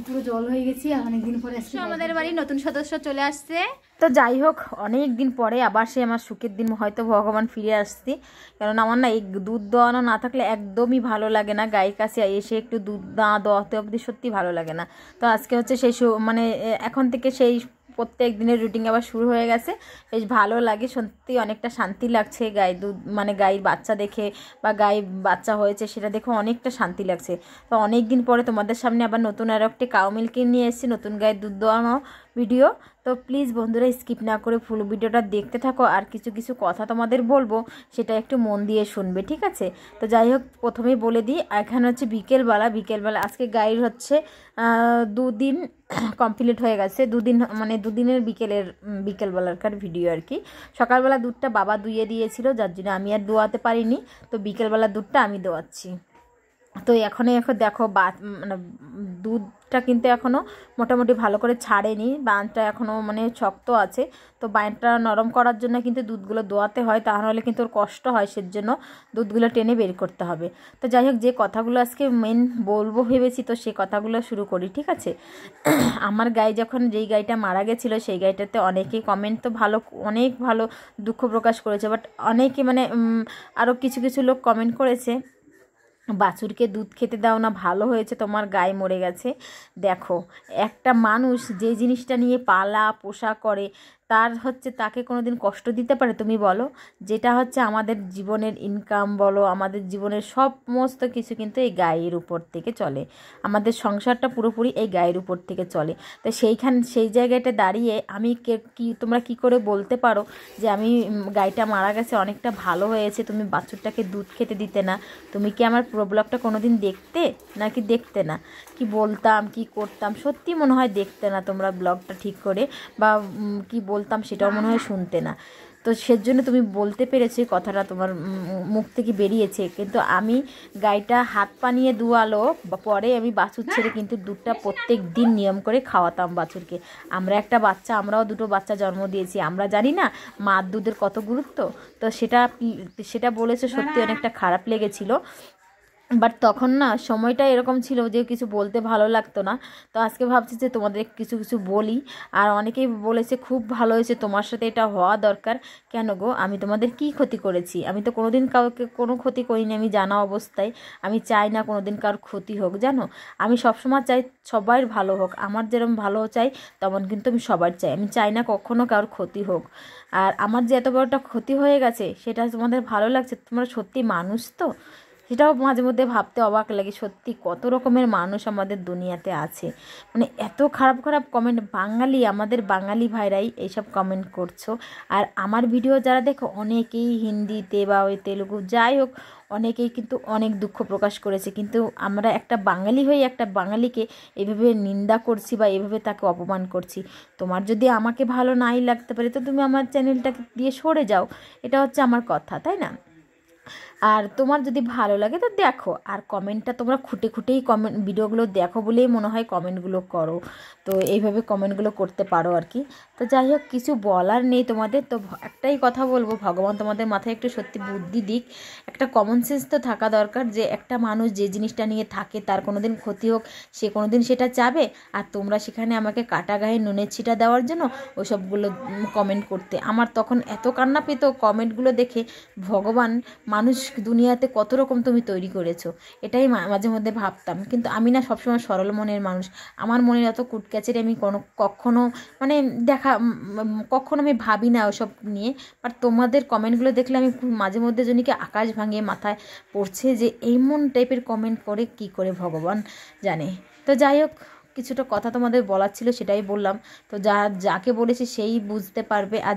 পুরো জল হয়ে গেছি আর অনেকদিন পরে আসছে আমাদের বাড়ি নতুন সদস্য চলে আসছে। তো যাই হোক, অনেক দিন পরে আবার সে আমার সুখের দিন হয়তো ভগবান ফিরে আসছি। কারণ আমার না এই দুধ দোয়ানো না থাকলে একদমই ভালো লাগে না, গায়ের কাছে এসে একটু দুধ দোয়াতে অবধি সত্যি ভালো লাগে না। তো আজকে হচ্ছে সেই মানে এখন থেকে সেই প্রত্যেক দিনের রুটিন আবার শুরু হয়ে গেছে। বেশ ভালো লাগে, সত্যি অনেকটা শান্তি লাগছে গায়ে দুধ মানে গায়ের বাচ্চা দেখে বা গায়ে বাচ্চা হয়েছে সেটা দেখে অনেকটা শান্তি লাগছে। তো অনেক দিন পরে তোমাদের সামনে আবার নতুন আর একটি কাউ মিল্কি নিয়ে এসেছি, নতুন গায়ে দুধ দোয়ানো ভিডিও। তো প্লিজ বন্ধুরা স্কিপ না করে ফুল ভিডিওটা দেখতে থাকো, আর কিছু কিছু কথা তোমাদের বলবো সেটা একটু মন দিয়ে শুনবে, ঠিক আছে? তো যাই হোক, প্রথমেই বলে দিই, এখানে হচ্ছে বিকেলবেলা আজকে গায়ের হচ্ছে 2 দিন কমপ্লিট হয়ে গেছে। 2 দিন মানে 2 দিনের বিকেলবেলাকার ভিডিও আর কি। সকালবেলা দুধটা বাবা দুইয়ে দিয়েছিল, যার জন্য আমি আর দোয়াতে পারিনি। তো বিকেলবেলা দুধটা আমি দোয়াচ্ছি। তো এখন দেখো মানে দুধটা কিন্তু এখনও মোটামুটি ভালো করে ছাড়েনি, বাঁধটা এখনও মানে শক্ত আছে। তো বাঁধটা নরম করার জন্য কিন্তু দুধগুলো দোয়াতে হয়, তাহলে কিন্তু ওর কষ্ট হয়, সেজন্য দুধগুলো টেনে বের করতে হবে। তো যাই হোক, যে কথাগুলো আজকে মেন বলবো ভেবেছি, তো সেই কথাগুলো শুরু করি, ঠিক আছে? আমার গায়ে যখন যেই গাইটা মারা গেছিলো সেই গাইটাতে অনেকেই কমেন্ট তো অনেক ভালো দুঃখ প্রকাশ করেছে, বাট অনেকে মানে আরও কিছু কিছু লোক কমেন্ট করেছে, বাছুরকে দুধ খেতে দাও না, ভালো হয়েছে তোমার গায়ে মরে গেছে। দেখো, একটা মানুষ যে জিনিসটা নিয়ে পালা পোষা করে তার হচ্ছে তাকে কোনো দিন কষ্ট দিতে পারে তুমি বলো? যেটা হচ্ছে আমাদের জীবনের ইনকাম বলো, আমাদের জীবনের সমস্ত কিছু কিন্তু এই গায়ের উপর থেকে চলে, আমাদের সংসারটা পুরোপুরি এই গায়ের উপর থেকে চলে। তো সেই জায়গাটা দাঁড়িয়ে আমি তোমরা কি করে বলতে পারো যে আমি গাইটা মারা গেছে অনেকটা ভালো হয়েছে, তুমি বাছুরটাকে দুধ খেতে দিতে না? তুমি কি আমার পুরো ব্লগটা কোনো দিন দেখতে নাকি দেখতে না? কি বলতাম কি করতাম সত্যি মনে হয় দেখতে না তোমরা ব্লগটা ঠিক করে, বা কি বলতাম সেটাও মনে হয় শুনতে না। তো সেজন্য তুমি বলতে পেরেছি, কথাটা তোমার মুখ থেকে বেরিয়েছে। কিন্তু আমি গাইটা হাত পা নিয়ে দুয়ালো পরে আমি বাছুর ছেড়ে কিন্তু দুধটা প্রত্যেক দিন নিয়ম করে খাওয়াতাম বাছুরকে। আমরা একটা বাচ্চা, আমরাও 2টো বাচ্চা জন্ম দিয়েছি, আমরা জানি না মার দুধের কত গুরুত্ব? তো সেটা বলেছে, সত্যি অনেকটা খারাপ লেগেছিল। বাট তখন না সময়টা এরকম ছিল যে কিছু বলতে ভালো লাগতো না। তো আজকে ভাবছি যে তোমাদের কিছু কিছু বলি। আর অনেকেই বলেছে খুব ভালো হয়েছে, তোমার সাথে এটা হওয়া দরকার। কেন গো, আমি তোমাদের কি ক্ষতি করেছি? আমি তো কোনোদিন কাউকে কোনো ক্ষতি করিনি, আমি জানা অবস্থায়। আমি চাই না কোনোদিন কারোর ক্ষতি হোক, জানো? আমি সবসময় চাই সবার ভালো হোক, আমার যেরকম ভালো চাই তেমন কিন্তু আমি সবার চাই। আমি চাই না কখনো কারোর ক্ষতি হোক। আর আমার যে এত বড়টা ক্ষতি হয়ে গেছে সেটা তোমাদের ভালো লাগছে? তোমরা সত্যি মানুষ তো? সেটাও মাঝে মধ্যে ভাবতে অবাক লাগে, সত্যি কত রকমের মানুষ আমাদের দুনিয়াতে আছে। মানে এত খারাপ খারাপ কমেন্ট, আমাদের বাঙালি ভাইরাই এইসব কমেন্ট করছো। আর আমার ভিডিও যারা দেখো অনেকেই হিন্দিতে বা ওই তেলুগু যাই হোক, অনেকেই কিন্তু অনেক দুঃখ প্রকাশ করেছে। কিন্তু আমরা একটা বাঙালি হয়ে একটা বাঙালিকে এভাবে নিন্দা করছি বা এভাবে তাকে অপমান করছি। তোমার যদি আমাকে ভালো নাই লাগতে পারে তো তুমি আমার চ্যানেলটাকে দিয়ে সরে যাও, এটা হচ্ছে আমার কথা, তাই না? আর তোমার যদি ভালো লাগে তো দেখো, আর কমেন্টটা তোমরা খুঁটেই ভিডিওগুলো দেখো বলেই মনে হয় কমেন্টগুলো করো। তো এইভাবে কমেন্টগুলো করতে পারো আর কি। তো যাই হোক, কিছু বলার নেই তোমাদের। তো একটাই কথা বলবো, ভগবান তোমাদের মাথায় একটু সত্যি বুদ্ধি দিক, একটা কমন সেন্স তো থাকা দরকার যে একটা মানুষ যে জিনিসটা নিয়ে থাকে তার কোনো দিন ক্ষতি হোক সে কোনো দিন সেটা চাবে। আর তোমরা সেখানে আমাকে কাটা গায়ে নুনের ছিটা দেওয়ার জন্য ওইসবগুলো কমেন্ট করতে, আমার তখন এত কান্না পেত কমেন্টগুলো দেখে। ভগবান, মানুষ দুনিয়াতে কত রকম তুমি তৈরি করেছো, এটাই মাঝে মধ্যে ভাবতাম। কিন্তু আমি না সবসময় সরল মনের মানুষ, আমার মনের এত কুটক্যাচের আমি কখনো মানে কখনো আমি ভাবি না ওসব নিয়ে। বাট তোমাদের কমেন্টগুলো দেখলে আমি মাঝে মধ্যে জনকে আকাশ ভাঙিয়ে মাথায় পড়ছে যে এমন টাইপের কমেন্ট করে কি করে ভগবান জানে। তো যাই হোক, কিছুটা কথা তোমাদের বলার ছিল সেটাই বললাম। তো যাকে বলেছি সেই বুঝতে পারবে। আর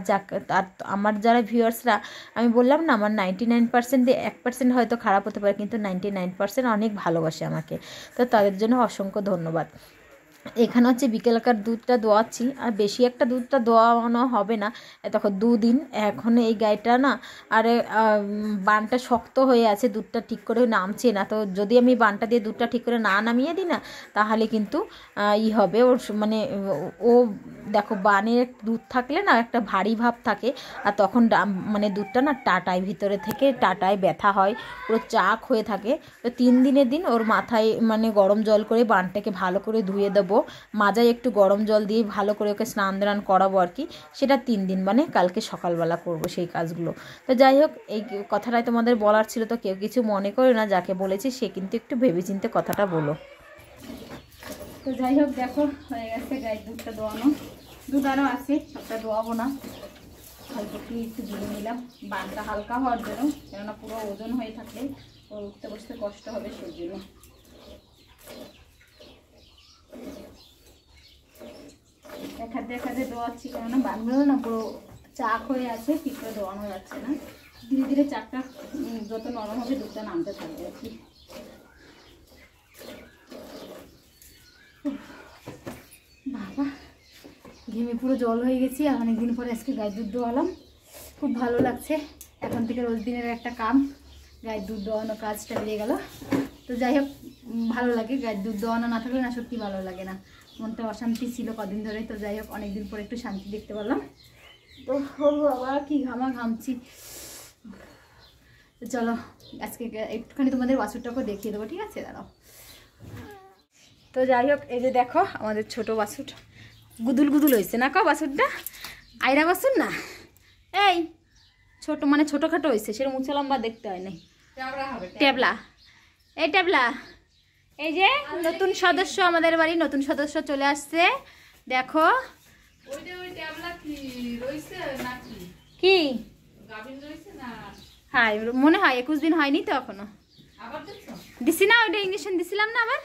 আমার যারা ভিউয়ার্সরা, আমি বললাম না আমার 99% 1% হয়তো খারাপ হতে পারে, কিন্তু 99% অনেক ভালোবাসে আমাকে। তো তাদের জন্য অসংখ্য ধন্যবাদ। এখানে হচ্ছে বিকেলকার দুধটা দোয়াচ্ছি, আর বেশি একটা দুধটা দোয়ানো হবে না। তখন 2 দিন এখন এই গাইটা না, আরে বানটা শক্ত হয়ে আছে, দুধটা ঠিক করে নামছে না। তো যদি আমি বানটা দিয়ে দুধটা ঠিক করে না নামিয়ে দিই না, তাহলে কিন্তু হবে ওর মানে ও দেখো, বানের দুধ থাকলে না একটা ভারী ভাব থাকে, আর তখন মানে দুধটা না টাটায় ভিতরে থেকে টাটায় ব্যথা হয়, পুরো চাক হয়ে থাকে। তো 3 দিনের দিন ওর মাথায় মানে গরম জল করে বানটাকে ভালো করে ধুয়ে দেবো, দেব, মাজায় একটু গরম জল দিয়ে ভালো করে ওকে স্নান দান করাবো আর কি। সেটা 3 দিন মানে কালকে সকালবেলা করব সেই কাজগুলো। তো যাই হোক, এই কথাটাই তোমাদের বলার ছিল, তো কেউ কিছু মনে করো না, যাকে বলেছি সে কিন্তু একটু ভেবেচিন্তে কথাটা বলো। তো যাই হোক, দেখো হয়ে গেছে গায়ের দুধটা দোয়ানো। দুধ আরও আছে, সবটা দোয়াবো না, হালকা একটু দিয়ে নিলাম বানটা হালকা হওয়ার জন্য, কেননা পুরো ওজন হয়ে থাকলে ওর উঠতে বসতে কষ্ট হবে, সেই জন্য। এক হাতে দোয়াচ্ছি, কেননা বানগুলো না পুরো চাক হয়ে আছে, ঠিক করে দোয়ানো যাচ্ছে না। ধীরে ধীরে চাকটা যত নরম হবে দুধটা নামতে থাকবে আর কি। বাবা ঘেমে পুরো জল হয়ে গেছি, আর অনেকদিন পরে আজকে গায়ে দুধ দোয়ালাম, খুব ভালো লাগছে। এখন থেকে রোজ দিনের একটা কাম, গায়ের দুধ দোয়ানো কাজটা বেড়ে গেল। তো যাই হোক, ভালো লাগে, গায়ের দুধ দোয়ানো না থাকলে না সত্যি ভালো লাগে না, মনটা অশান্তি ছিল কদিন ধরে। তো যাই হোক, অনেকদিন পরে একটু শান্তি দেখতে পারলাম। তো আবার কি ঘামছি। তো চলো আজকে একটুখানি তোমাদের বাছুরটাকেও দেখিয়ে দেবো, ঠিক আছে? দাঁড়াও। তো যাই হোক, এই যে দেখো আমাদের ছোট বাছুর, গুদুল হয়েছে না কা বাছুরটা? আইরা বাছুর না, এই ছোট মানে ছোটোখাটো হয়েছে, সেরকম উঁচা লম্বা দেখতে হয় নাই। ট্যাবলা, এই ট্যাবলা, এই যে নতুন সদস্য আমাদের বাড়ি, নতুন সদস্য চলে আসছে, দেখো। কি হ্যাঁ, মনে হয় 21 দিন হয়নি তো এখনো, দিছি না ওইটা ইঞ্জেকশন দিছিলাম না আবার।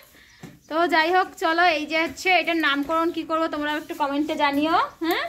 তো যাই হোক, চলো এই যে হচ্ছে এটার নামকরণ কি করবো তোমরা একটু কমেন্টে জানিও। হ্যাঁ,